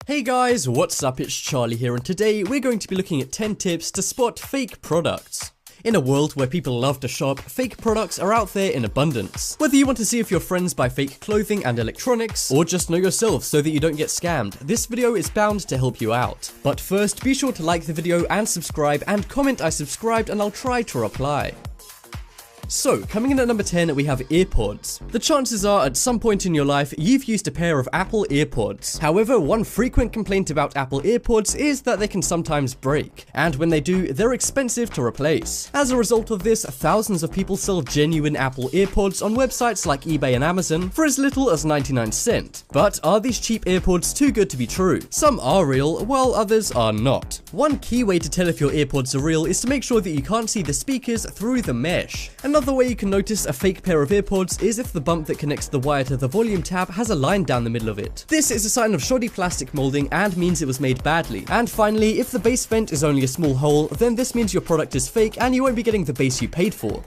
Hey guys, what's up? It's Charlie here, and today we're going to be looking at 10 tips to spot fake products. In a world where people love to shop, fake products are out there in abundance. Whether you want to see if your friends buy fake clothing and electronics, or just know yourself so that you don't get scammed, this video is bound to help you out. But first, be sure to like the video and subscribe, and comment I subscribed and I'll try to reply. So, coming in at number 10, we have AirPods. The chances are, at some point in your life, you've used a pair of Apple AirPods. However, one frequent complaint about Apple AirPods is that they can sometimes break, and when they do, they're expensive to replace. As a result of this, thousands of people sell genuine Apple AirPods on websites like eBay and Amazon for as little as 99 cents. But are these cheap AirPods too good to be true? Some are real, while others are not. One key way to tell if your AirPods are real is to make sure that you can't see the speakers through the mesh. Another way you can notice a fake pair of AirPods is if the bump that connects the wire to the volume tab has a line down the middle of it. This is a sign of shoddy plastic molding and means it was made badly. And finally, if the bass vent is only a small hole, then this means your product is fake and you won't be getting the bass you paid for.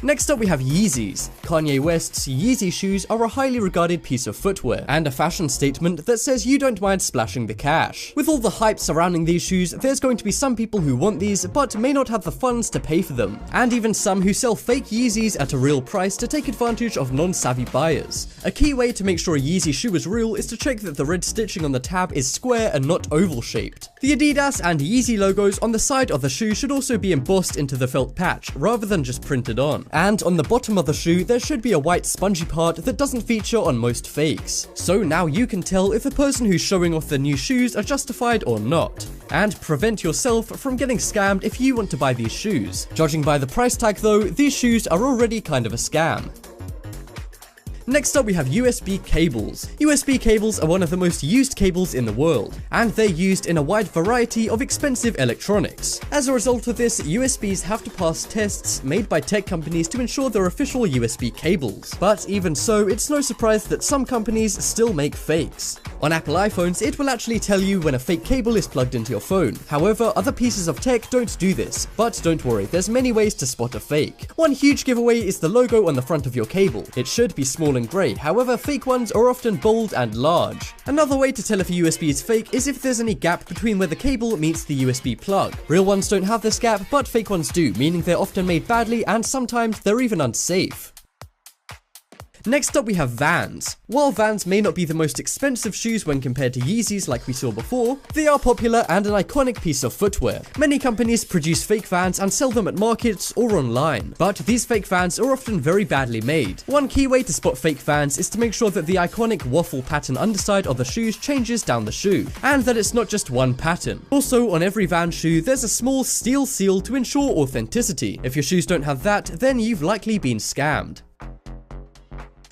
Next up, we have Yeezys. Kanye West's Yeezy shoes are a highly regarded piece of footwear, and a fashion statement that says you don't mind splashing the cash. With all the hype surrounding these shoes, there's going to be some people who want these, but may not have the funds to pay for them, and even some who sell fake Yeezys at a real price to take advantage of non-savvy buyers. A key way to make sure a Yeezy shoe is real is to check that the red stitching on the tab is square and not oval shaped. The Adidas and Yeezy logos on the side of the shoe should also be embossed into the felt patch, rather than just printed on. And on the bottom of the shoe, there should be a white spongy part that doesn't feature on most fakes. So now you can tell if the person who's showing off their new shoes are justified or not, and prevent yourself from getting scammed if you want to buy these shoes. Judging by the price tag though, these shoes are already kind of a scam. Next up, we have USB cables. USB cables are one of the most used cables in the world, and they're used in a wide variety of expensive electronics. As a result of this, USBs have to pass tests made by tech companies to ensure they're official USB cables. But even so, it's no surprise that some companies still make fakes. On Apple iPhones, it will actually tell you when a fake cable is plugged into your phone. However, other pieces of tech don't do this. But don't worry, there's many ways to spot a fake. One huge giveaway is the logo on the front of your cable. It should be small and grey, however fake ones are often bold and large. Another way to tell if a USB is fake is if there's any gap between where the cable meets the USB plug. Real ones don't have this gap, but fake ones do, meaning they're often made badly and sometimes they're even unsafe. Next up, we have Vans. While Vans may not be the most expensive shoes when compared to Yeezys like we saw before, they are popular and an iconic piece of footwear. Many companies produce fake Vans and sell them at markets or online, but these fake Vans are often very badly made. One key way to spot fake Vans is to make sure that the iconic waffle pattern underside of the shoes changes down the shoe, and that it's not just one pattern. Also, on every Vans shoe, there's a small steel seal to ensure authenticity. If your shoes don't have that, then you've likely been scammed.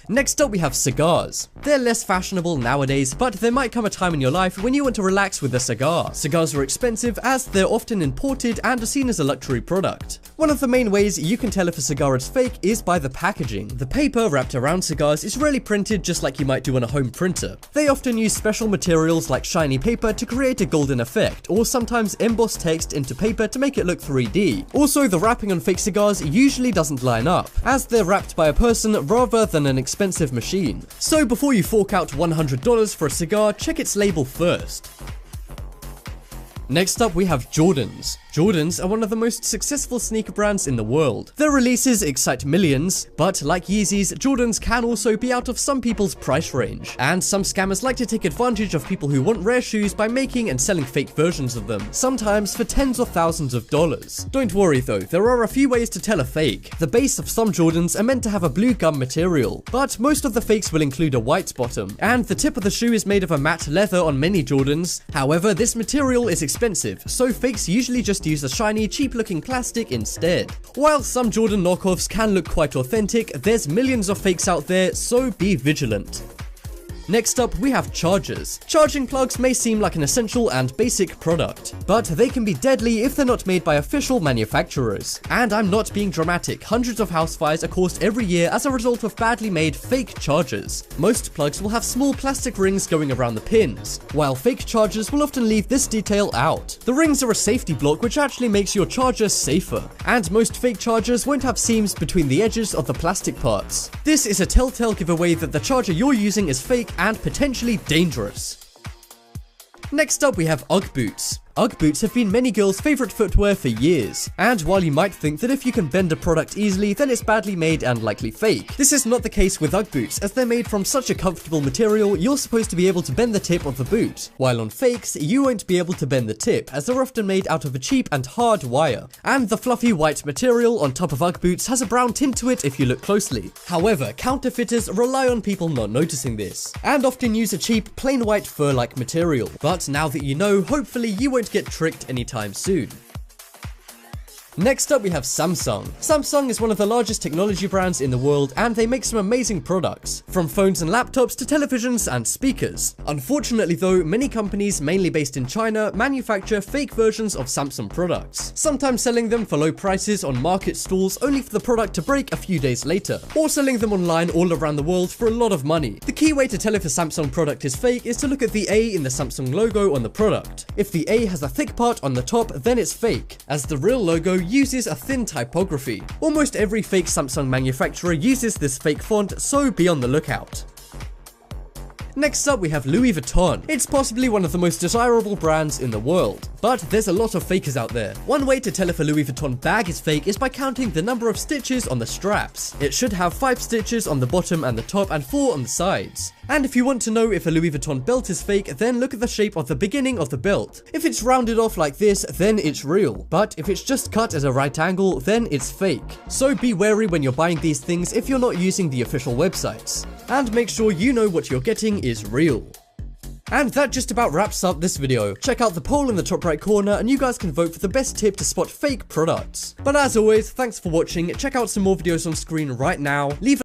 Next up, we have cigars. They're less fashionable nowadays, but there might come a time in your life when you want to relax with a cigar. Cigars are expensive as they're often imported and are seen as a luxury product. One of the main ways you can tell if a cigar is fake is by the packaging. The paper wrapped around cigars is rarely printed just like you might do on a home printer. They often use special materials like shiny paper to create a golden effect, or sometimes emboss text into paper to make it look 3D. Also, the wrapping on fake cigars usually doesn't line up, as they're wrapped by a person rather than an expensive machine. So before you fork out $100 for a cigar, check its label first. Next up, we have Jordans. Jordans are one of the most successful sneaker brands in the world. Their releases excite millions, but like Yeezys, Jordans can also be out of some people's price range. And some scammers like to take advantage of people who want rare shoes by making and selling fake versions of them, sometimes for tens or thousands of dollars. Don't worry though, there are a few ways to tell a fake. The base of some Jordans are meant to have a blue gum material, but most of the fakes will include a white bottom, and the tip of the shoe is made of a matte leather on many Jordans. However, this material is expensive, so fakes usually just use a shiny, cheap-looking plastic instead. While some Jordan knockoffs can look quite authentic, there's millions of fakes out there, so be vigilant. Next up, we have chargers. Charging plugs may seem like an essential and basic product, but they can be deadly if they're not made by official manufacturers. And I'm not being dramatic, hundreds of house fires are caused every year as a result of badly made fake chargers. Most plugs will have small plastic rings going around the pins, while fake chargers will often leave this detail out. The rings are a safety block which actually makes your charger safer, and most fake chargers won't have seams between the edges of the plastic parts. This is a telltale giveaway that the charger you're using is fake and potentially dangerous. Next up we have UGG boots. UGG boots have been many girls' favourite footwear for years, and while you might think that if you can bend a product easily then it's badly made and likely fake, this is not the case with UGG boots, as they're made from such a comfortable material you're supposed to be able to bend the tip of the boot, while on fakes you won't be able to bend the tip as they're often made out of a cheap and hard wire. And the fluffy white material on top of UGG boots has a brown tint to it if you look closely. However, counterfeiters rely on people not noticing this, and often use a cheap plain white fur-like material. But now that you know, hopefully you won't get tricked anytime soon. Next up we have Samsung. Samsung is one of the largest technology brands in the world, and they make some amazing products, from phones and laptops to televisions and speakers. Unfortunately though, many companies, mainly based in China, manufacture fake versions of Samsung products, sometimes selling them for low prices on market stalls only for the product to break a few days later, or selling them online all around the world for a lot of money. The key way to tell if a Samsung product is fake is to look at the A in the Samsung logo on the product. If the A has a thick part on the top, then it's fake, as the real logo uses a thin typography. Almost every fake Samsung manufacturer uses this fake font, so be on the lookout. Next up we have Louis Vuitton. It's possibly one of the most desirable brands in the world, but there's a lot of fakers out there. One way to tell if a Louis Vuitton bag is fake is by counting the number of stitches on the straps. It should have 5 stitches on the bottom and the top and 4 on the sides. And if you want to know if a Louis Vuitton belt is fake, then look at the shape of the beginning of the belt. If it's rounded off like this, then it's real, but if it's just cut at a right angle, then it's fake. So be wary when you're buying these things if you're not using the official websites, and make sure you know what you're getting is real. And that just about wraps up this video. Check out the poll in the top right corner and you guys can vote for the best tip to spot fake products. But as always, thanks for watching. Check out some more videos on screen right now. Leave